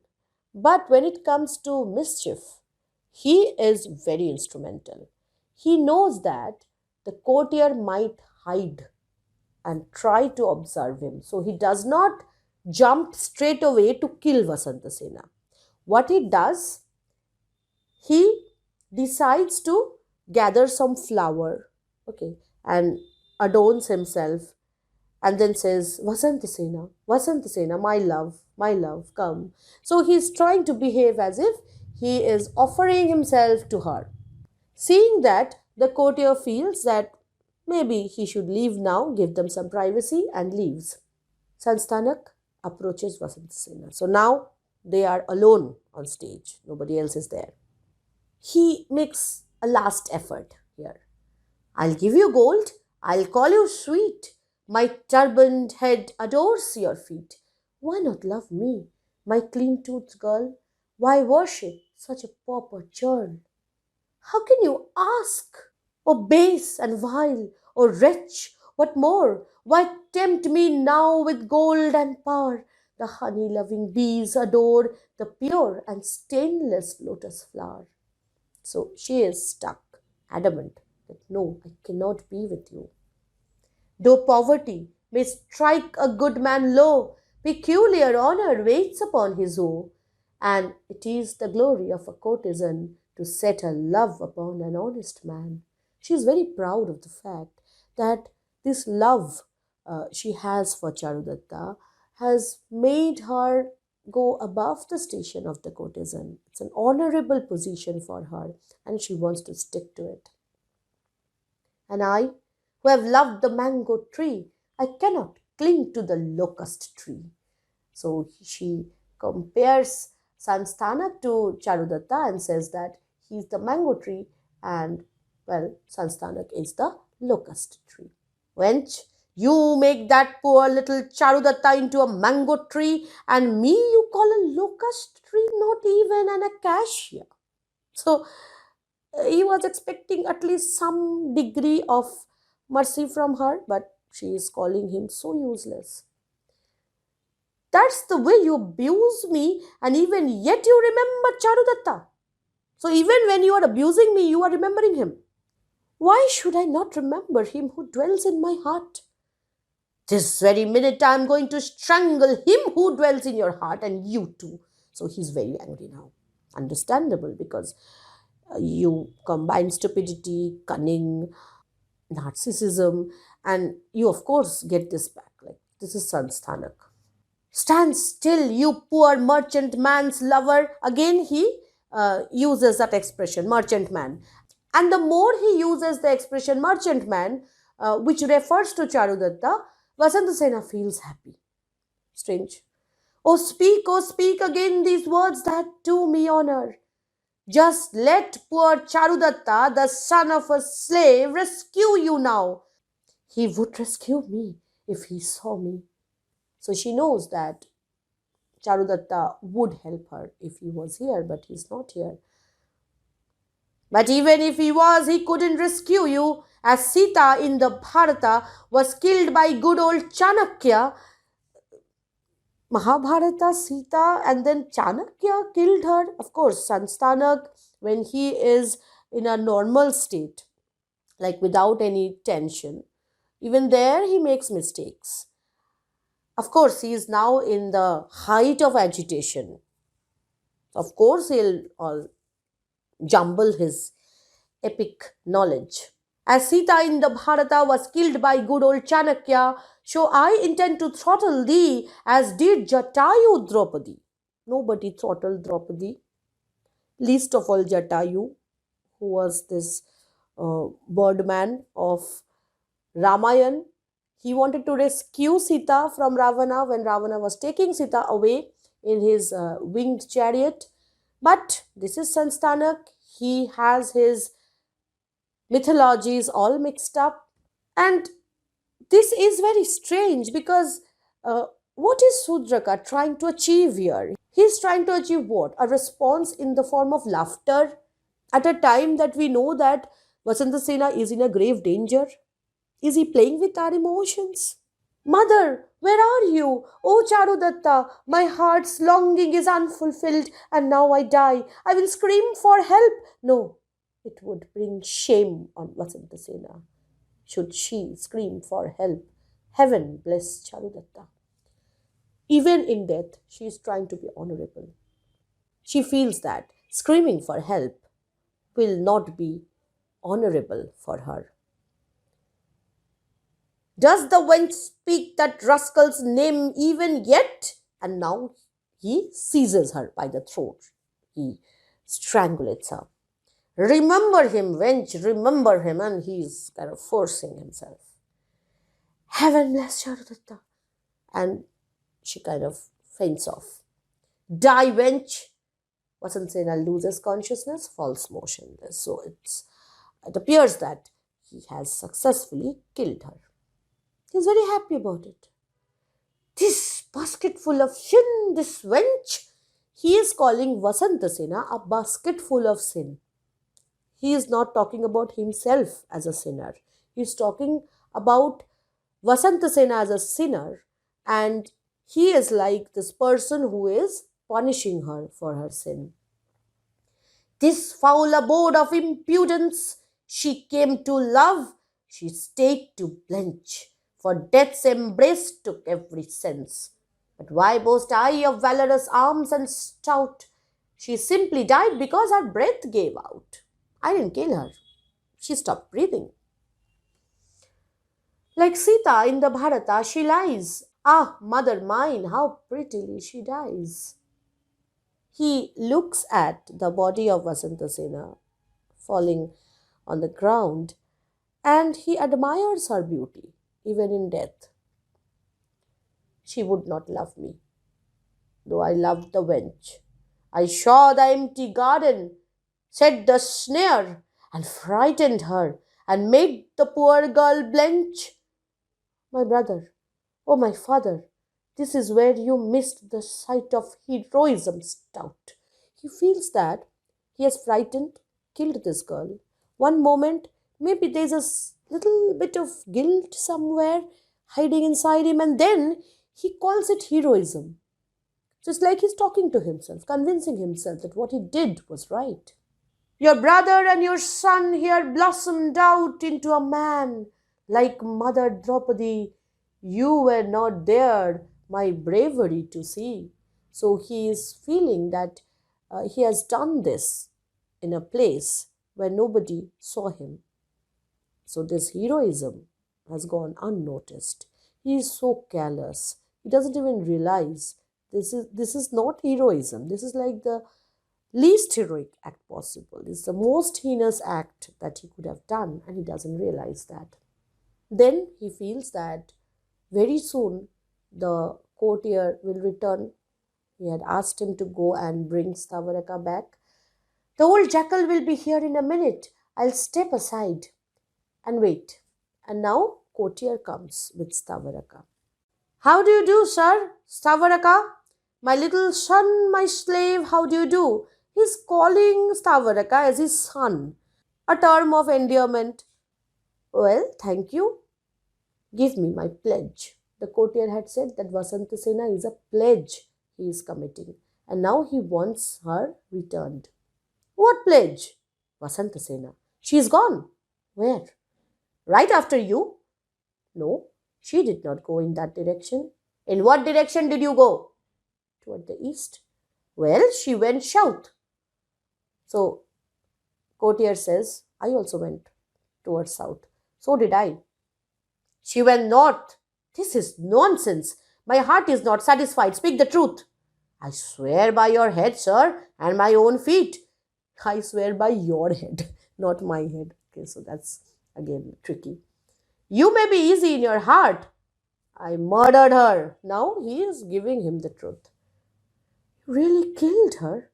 But when it comes to mischief, he is very instrumental. He knows that the courtier might hide and try to observe him. So he does not jump straight away to kill Vasantasena. What he does, he decides to gather some flower, okay, and adorns himself and then says, Vasantasena, Vasantasena, my love, come. So he's trying to behave as if he is offering himself to her. Seeing that, the courtier feels that maybe he should leave now, give them some privacy, and leaves. Sanstanak approaches Vasantasena. So now they are alone on stage, nobody else is there. He makes a last effort here. I'll give you gold, I'll call you sweet. My turbaned head adores your feet. Why not love me, my clean-toothed girl? Why worship such a pauper churl? How can you ask? O base and vile, O wretch, what more? Why tempt me now with gold and power? The honey-loving bees adore the pure and stainless lotus flower. So she is stuck, adamant that no, I cannot be with you. Though poverty may strike a good man low, peculiar honor waits upon his woe, and it is the glory of a courtesan to set her love upon an honest man. She is very proud of the fact that this love she has for Charudatta has made her go above the station of the courtesan. It's an honorable position for her, and she wants to stick to it. And I, who have loved the mango tree, I cannot cling to the locust tree. So she compares Sanstana to Charudatta and says that he is the mango tree and, well, Sanstanak is the locust tree. Wench, you make that poor little Charudatta into a mango tree and me you call a locust tree, not even an acacia. So he was expecting at least some degree of mercy from her, but she is calling him so useless. That's the way you abuse me, and even yet you remember Charudatta. So even when you are abusing me, you are remembering him. Why should I not remember him who dwells in my heart? This very minute I am going to strangle him who dwells in your heart, and you too. So he's very angry now. Understandable, because you combine stupidity, cunning, narcissism, and you of course get this back. Like, this is Sansthanak. Stand still, you poor merchant man's lover. Again he uses that expression, merchant man. And the more he uses the expression merchant man, which refers to Charudatta, Vasantasena feels happy. Strange. Oh speak again these words that do me honor. Just let poor Charudatta, the son of a slave, rescue you now. He would rescue me if he saw me. So she knows that Charudatta would help her if he was here, but he's not here. But even if he was, he couldn't rescue you, as Sita in the Bharata was killed by good old Chanakya. Mahabharata, Sita, and then Chanakya killed her. Of course, Sanstanak, when he is in a normal state, like without any tension, even there he makes mistakes. Of course, he is now in the height of agitation. Of course, he'll jumble his epic knowledge. As Sita in the Bharata was killed by good old Chanakya, so I intend to throttle thee as did Jatayu Draupadi. Nobody throttled Draupadi, least of all Jatayu, who was this birdman of Ramayan. He wanted to rescue Sita from Ravana when Ravana was taking Sita away in his winged chariot. But this is Sanstanak. He has his mythologies all mixed up. And this is very strange because what is Sudraka trying to achieve here? He's trying to achieve what? A response in the form of laughter at a time that we know that Vasantasena is in a grave danger. Is he playing with our emotions? Mother, where are you? Oh Charudatta, my heart's longing is unfulfilled and now I die. I will scream for help. No, it would bring shame on Vasantasena should she scream for help. Heaven bless Charudatta. Even in death, she is trying to be honorable. She feels that screaming for help will not be honorable for her. Does the wench speak that rascal's name even yet? And now he seizes her by the throat. He strangulates her. Remember him, wench, remember him. And he's kind of forcing himself. Heaven bless Charudatta. And she kind of faints off. Die, wench! Vasantasena loses consciousness, falls motionless. So it appears that he has successfully killed her. He's very happy about it. This basketful of sin, this wench, he is calling Vasantasena a basketful of sin. He is not talking about himself as a sinner. He is talking about Vasantasena as a sinner, and he is like this person who is punishing her for her sin. This foul abode of impudence she came to love, she stayed to blench, for death's embrace took every sense. But why boast I of valorous arms and stout? She simply died because her breath gave out. I didn't kill her. She stopped breathing. Like Sita in the Bharata, she lies. Ah, mother mine, how prettily she dies. He looks at the body of Vasantasena falling on the ground and he admires her beauty, even in death. She would not love me, though I loved the wench. I saw the empty garden, set the snare, and frightened her, and made the poor girl blench. My brother, oh my father, this is where you missed the sight of heroism stout. He feels that he has frightened, killed this girl. One moment, maybe there's a little bit of guilt somewhere hiding inside him, and then he calls it heroism. So it's like he's talking to himself, convincing himself that what he did was right. Your brother and your son here blossomed out into a man. Like Mother Draupadi, you were not there, my bravery to see. So he is feeling that he has done this in a place where nobody saw him. So this heroism has gone unnoticed. He is so careless. He doesn't even realize this is not heroism. This is like the least heroic act possible. It's the most heinous act that he could have done, and he doesn't realize that. Then he feels that very soon the courtier will return. He had asked him to go and bring Stavaraka back. The old jackal will be here in a minute. I'll step aside and wait. And now courtier comes with Stavaraka. How do you do, sir? Stavaraka? My little son, my slave, how do you do? He's calling Stavaraka as his son, a term of endearment. Well, thank you. Give me my pledge. The courtier had said that Vasantasena is a pledge he is committing, and now he wants her returned. What pledge? Vasantasena. She is gone. Where? Right after you. No, she did not go in that direction. In what direction did you go? Toward the east. Well, she went south. So, courtier says, I also went towards south. So did I. She went north. This is nonsense. My heart is not satisfied. Speak the truth. I swear by your head, sir, and my own feet. I swear by your head, not my head. Okay, so that's again tricky. You may be easy in your heart. I murdered her. Now he is giving him the truth. You really killed her?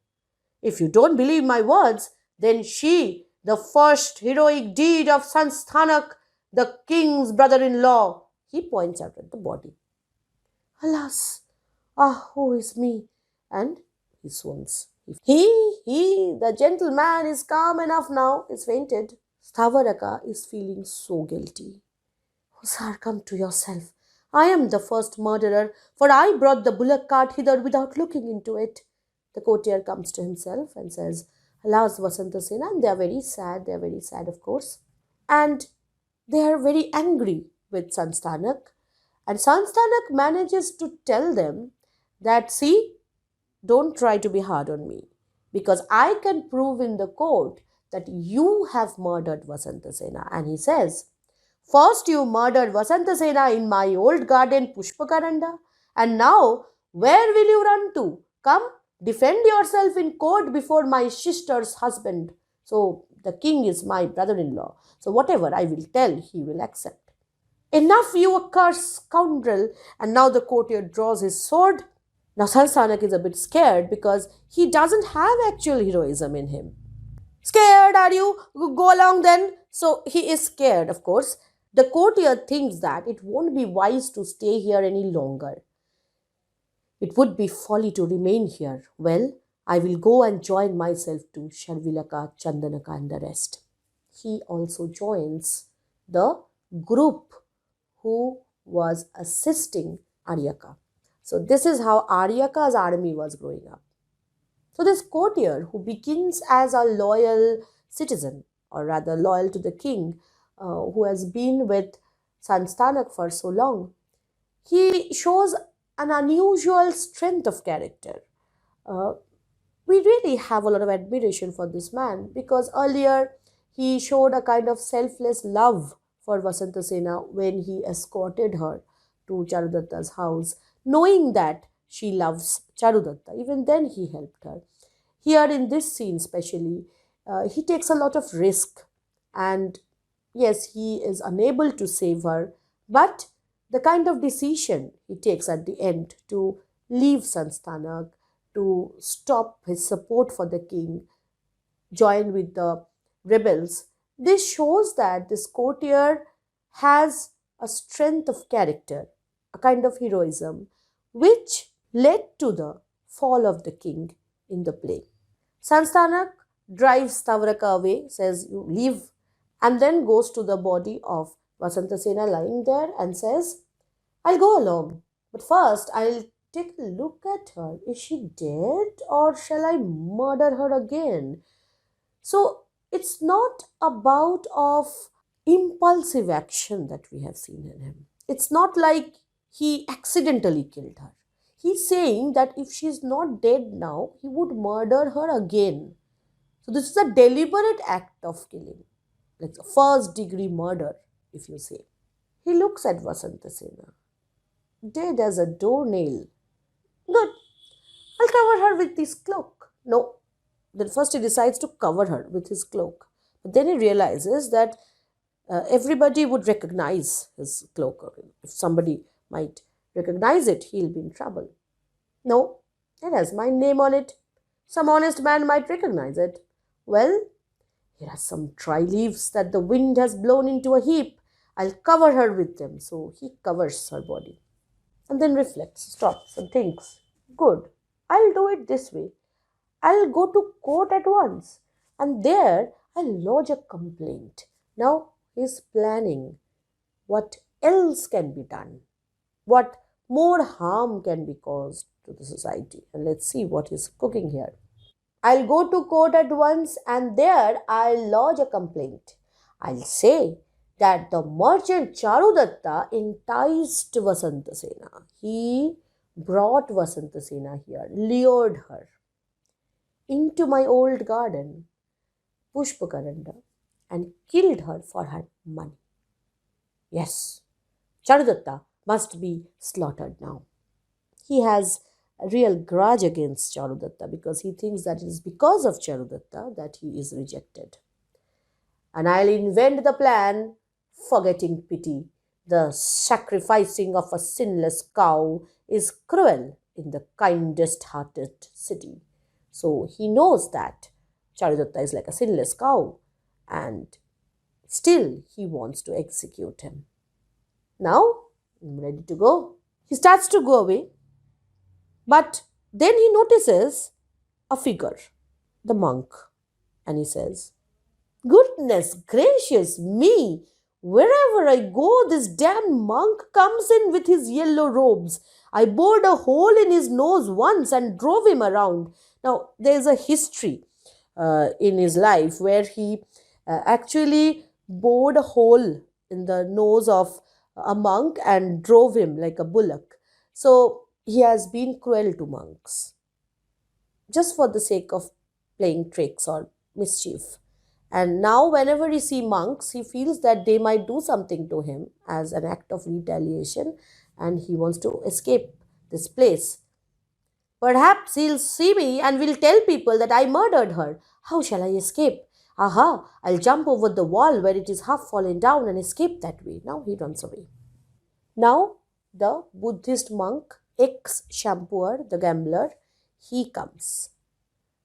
If you don't believe my words, then she the first heroic deed of Sansthanak, the king's brother-in-law. He points out at the body. Alas, who is me? And he swoons. The gentleman is calm enough now, is fainted. Stavaraka is feeling so guilty. Sir, come to yourself. I am the first murderer, for I brought the bullock cart hither without looking into it. The courtier comes to himself and says, Alas, Vasantasena, and they are very sad. They are very sad, of course. And they are very angry with Sanstanak. And Sanstanak manages to tell them that, see, don't try to be hard on me, because I can prove in the court that you have murdered Vasantasena. And he says, First you murdered Vasantasena in my old garden Pushpakaranda, and now where will you run to? Come, defend yourself in court before my sister's husband. So the king is my brother-in-law. So whatever I will tell, he will accept. Enough, you accursed scoundrel. And now the courtier draws his sword. Now Sanstanak is a bit scared because he doesn't have actual heroism in him. Scared, are you? Go along then. So he is scared, of course. The courtier thinks that it won't be wise to stay here any longer. It would be folly to remain here. Well, I will go and join myself to Sharvilaka, Chandanaka and the rest. He also joins the group who was assisting Aryaka. So this is how Aryaka's army was growing up. So this courtier, who begins as a loyal citizen, or rather loyal to the king, who has been with Sanstanak for so long, he shows an unusual strength of character. Uh, we really have a lot of admiration for this man, because earlier he showed a kind of selfless love for Vasantasena when he escorted her to Charudatta's house, knowing that she loves Charudatta. Even then he helped her. Here in this scene especially, he takes a lot of risk, and yes, he is unable to save her, but the kind of decision he takes at the end to leave Sanstanak, to stop his support for the king, join with the rebels, this shows that this courtier has a strength of character, a kind of heroism, which led to the fall of the king in the play. Sanstanak drives Tavraka away, says, You leave, and then goes to the body of Vasantasena lying there and says, I'll go along, but first I'll take a look at her. Is she dead, or shall I murder her again? So it's not about of impulsive action that we have seen in him. It's not like he accidentally killed her. He's saying that if she's not dead now, he would murder her again. So this is a deliberate act of killing, like a first degree murder, if you say. He looks at Vasantasena, dead as a doornail. Good, I'll cover her with this cloak. No, then first he decides to cover her with his cloak. But then he realizes that everybody would recognize his cloak. If somebody might recognize it, he'll be in trouble. No, it has my name on it. Some honest man might recognize it. Well, here are some dry leaves that the wind has blown into a heap. I'll cover her with them. So he covers her body and then reflects, stops and thinks, good, I'll do it this way. I'll go to court at once, and there I'll lodge a complaint. Now he's planning what else can be done, what more harm can be caused to the society. And let's see what he's cooking here. I'll go to court at once, and there I'll lodge a complaint. I'll say that the merchant Charudatta enticed Vasantasena. He brought Vasantasena here, lured her into my old garden, Pushpakaranda, and killed her for her money. Yes, Charudatta must be slaughtered now. He has a real grudge against Charudatta because he thinks that it is because of Charudatta that he is rejected. And I'll invent the plan, forgetting pity. The sacrificing of a sinless cow is cruel in the kindest hearted city. So he knows that Charudatta is like a sinless cow. and still he wants to execute him. Now, I'm ready to go. He starts to go away, but then he notices a figure, the monk, and he says, "Goodness gracious me! Wherever I go, this damn monk comes in with his yellow robes. I bored a hole in his nose once and drove him around." Now, there's a history in his life where he actually bored a hole in the nose of a monk and drove him like a bullock. So, he has been cruel to monks just for the sake of playing tricks or mischief. And now, whenever he sees monks, he feels that they might do something to him as an act of retaliation, and he wants to escape this place. "Perhaps he'll see me and will tell people that I murdered her. How shall I escape? Aha, I'll jump over the wall where it is half fallen down and escape that way." Now he runs away. Now, the Buddhist monk, ex shampooer, the gambler, he comes.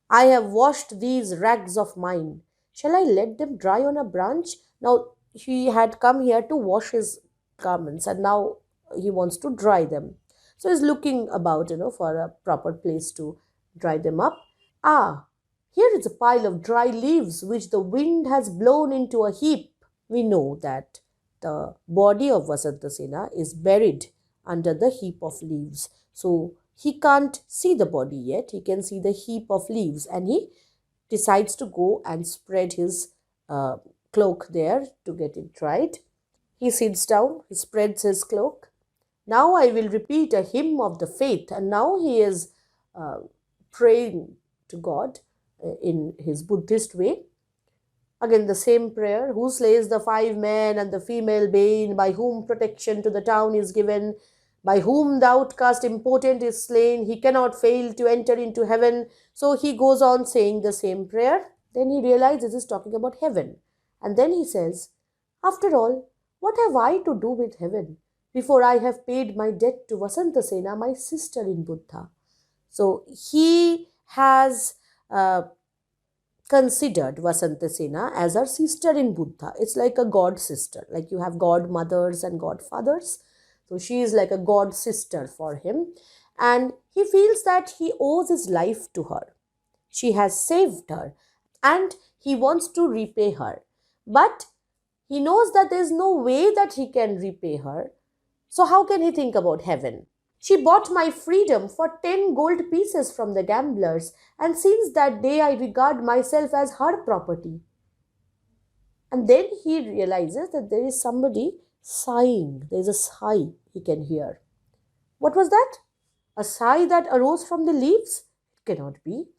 "I have washed these rags of mine. Shall I let them dry on a branch?" Now, he had come here to wash his garments and now he wants to dry them. So he's looking about, for a proper place to dry them up. Ah, here is a pile of dry leaves which the wind has blown into a heap. We know that the body of Vasantasena is buried under the heap of leaves. So he can't see the body yet. He can see the heap of leaves, and he decides to go and spread his cloak there to get it dried. He sits down, he spreads his cloak. "Now I will repeat a hymn of the faith." And now he is uh, praying to God in his Buddhist way. Again, the same prayer: "Who slays the 5 men and the female bane, by whom protection to the town is given, by whom the outcast impotent is slain, he cannot fail to enter into heaven." So he goes on saying the same prayer. Then he realizes this is talking about heaven. And then he says, "After all, what have I to do with heaven before I have paid my debt to Vasantasena, my sister in Buddha?" So he has considered Vasantasena as her sister in Buddha. It's like a god sister, like you have godmothers and godfathers. So she is like a god sister for him. And he feels that he owes his life to her. She has saved her and he wants to repay her. But he knows that there is no way that he can repay her. So, how can he think about heaven? "She bought my freedom for 10 gold pieces from the gamblers, and since that day I regard myself as her property." And then he realizes that there is somebody sighing. There is a sigh he can hear. What was that? A sigh that arose from the leaves? It cannot be.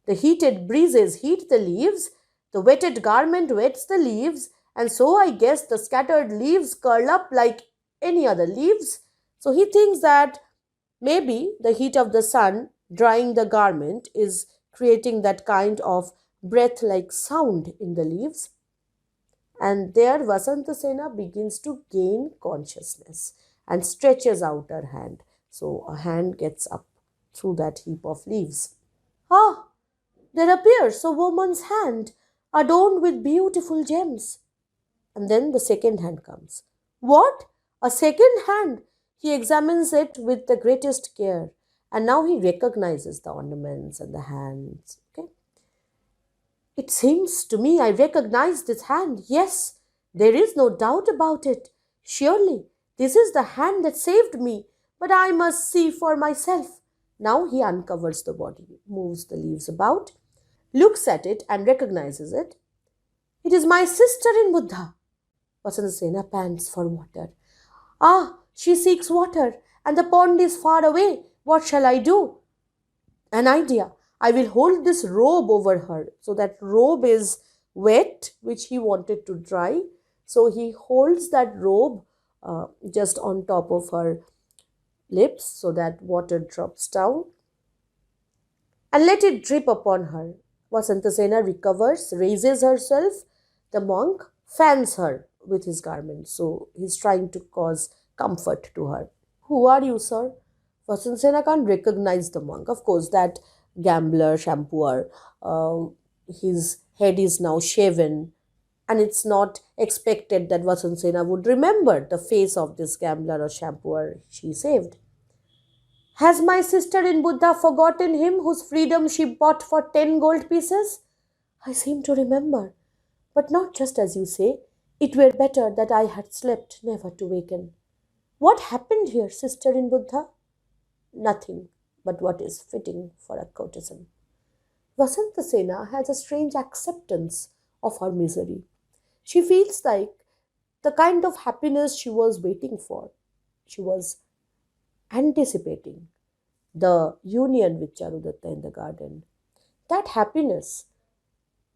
The heated breezes heat the leaves, the wetted garment wets the leaves, and so I guess the scattered leaves curl up like any other leaves. So he thinks that maybe the heat of the sun drying the garment is creating that kind of breath like sound in the leaves. And there Vasantasena begins to gain consciousness and stretches out her hand. So a hand gets up through that heap of leaves. "Ah, there appears a woman's hand adorned with beautiful gems." And then the second hand comes. "What? A second hand?" He examines it with the greatest care, and now he recognizes the ornaments and the hands. Okay. "It seems to me I recognize this hand. Yes, there is no doubt about it. Surely this is the hand that saved me, but I must see for myself." Now he uncovers the body, moves the leaves about, looks at it and recognizes it. "It is my sister in Buddha." Vasantasena pants for water. "Ah, she seeks water, and the pond is far away. What shall I do?" An idea. "I will hold this robe over her." So that robe is wet, which he wanted to dry. So he holds that robe just on top of her lips so that water drops down, and let it drip upon her. Vasantasena recovers, raises herself. The monk fans her with his garment. So he's trying to cause comfort to her. "Who are you, sir?" Vasantasena can't recognize the monk. Of course, that gambler, shampooer, his head is now shaven. And it's not expected that Vasansena would remember the face of this gambler or shampooer she saved. Has my sister in Buddha forgotten him whose freedom she bought for 10 gold pieces? I seem to remember, but not just as you say. It were better that I had slept, never to waken. What happened here, sister in Buddha? Nothing but what is fitting for a courtesan. Vasantasena has a strange acceptance of her misery. She feels like the kind of happiness she was waiting for. She was anticipating the union with Charudatta in the garden. That happiness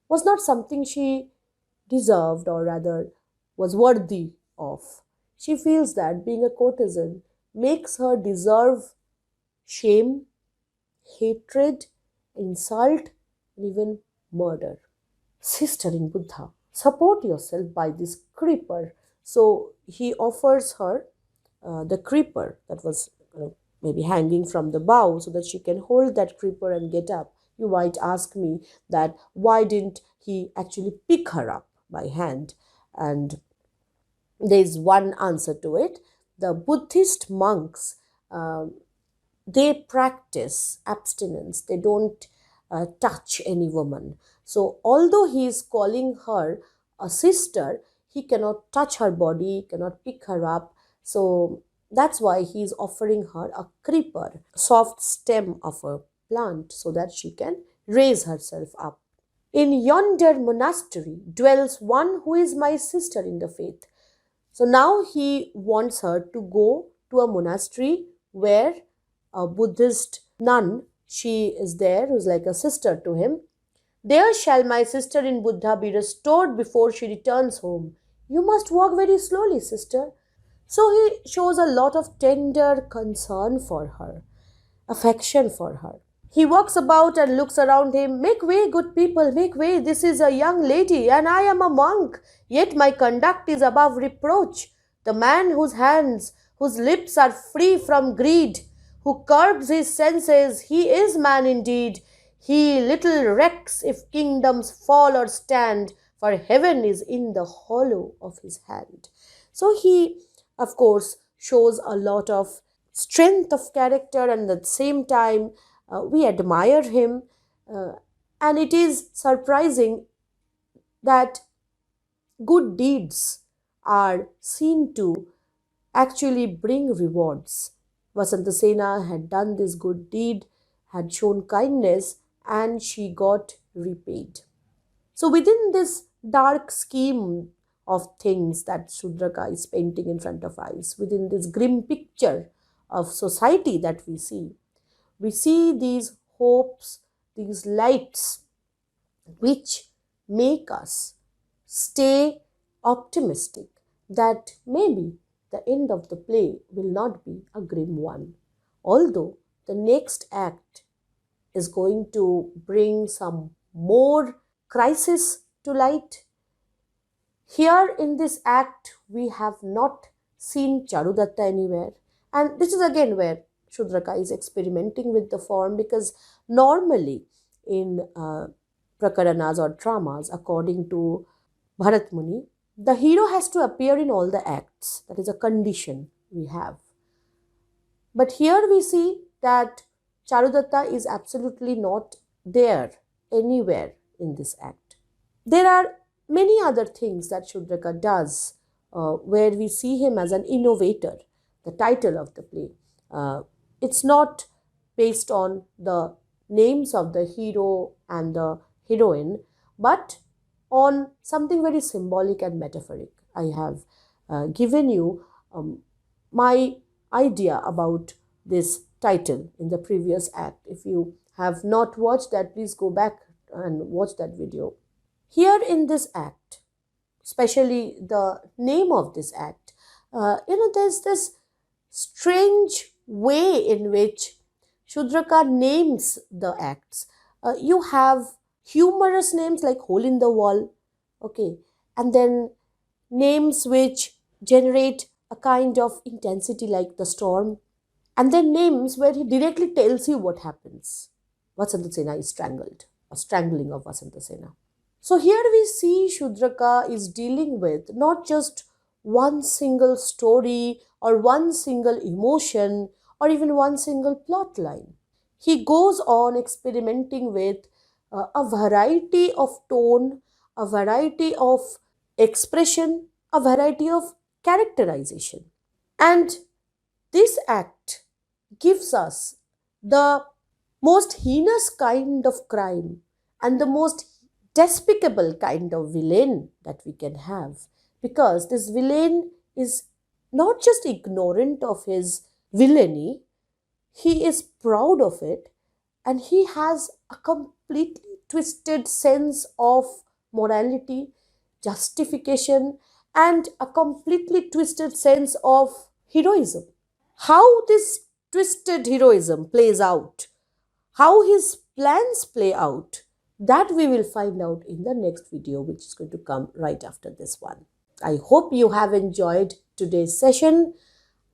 was not something she deserved, or rather was worthy of. She feels that being a courtesan makes her deserve shame, hatred, insult, and even murder. Sister in Buddha, support yourself by this creeper. So he offers her the creeper that was maybe hanging from the bough so that she can hold that creeper and get up. You might ask me that why didn't he actually pick her up by hand? And there is one answer to it. The Buddhist monks, they practice abstinence. They don't touch any woman. So although he is calling her a sister, he cannot touch her body, cannot pick her up. So that's why he is offering her a creeper, soft stem of a plant, so that she can raise herself up. In yonder monastery dwells one who is my sister in the faith. So now he wants her to go to a monastery where a Buddhist nun, she is there, who's like a sister to him. There shall my sister in Buddha be restored before she returns home. You must walk very slowly, sister. So he shows a lot of tender concern for her, affection for her. He walks about and looks around him. Make way, good people, make way. This is a young lady, and I am a monk. Yet my conduct is above reproach. The man whose hands, whose lips are free from greed, who curbs his senses, he is man indeed. He little recks if kingdoms fall or stand, for heaven is in the hollow of his hand. So he, of course, shows a lot of strength of character, and at the same time, we admire him. Uh, and it is surprising that good deeds are seen to actually bring rewards. Vasantasena had done this good deed, had shown kindness, and she got repaid. So, within this dark scheme of things that Shudraka is painting in front of us, within this grim picture of society that we see these hopes, these lights, which make us stay optimistic that maybe the end of the play will not be a grim one. Although the next act is going to bring some more crisis to light. Here in this act, we have not seen Charudatta anywhere. And this is again where Shudraka is experimenting with the form, because normally in prakaranas or dramas, according to Bharat Muni, the hero has to appear in all the acts. That is a condition we have. But here we see that Charudatta is absolutely not there anywhere in this act. There are many other things that Shudraka does where we see him as an innovator, the title of the play. It's not based on the names of the hero and the heroine, but on something very symbolic and metaphoric. I have given you my idea about this title in the previous act. If you have not watched that, please go back and watch that video. Here in this act, especially the name of this act, there's this strange way in which Shudraka names the acts. You have humorous names like Hole in the Wall, okay, and then names which generate a kind of intensity like the storm, and then names where he directly tells you what happens. Vasantasena is strangled, a strangling of Vasantasena. So here we see Shudraka is dealing with not just one single story or one single emotion or even one single plot line. He goes on experimenting with a variety of tone, a variety of expression, a variety of characterization. And this act gives us the most heinous kind of crime and the most despicable kind of villain that we can have, because this villain is not just ignorant of his villainy, he is proud of it, and he has a completely twisted sense of morality, justification, and a completely twisted sense of heroism. How this twisted heroism plays out, how his plans play out, that we will find out in the next video, which is going to come right after this one. I hope you have enjoyed today's session.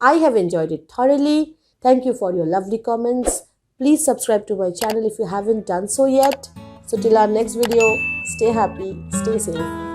I have enjoyed it thoroughly. Thank you for your lovely comments. Please subscribe to my channel if you haven't done so yet. So till our next video, stay happy, stay safe.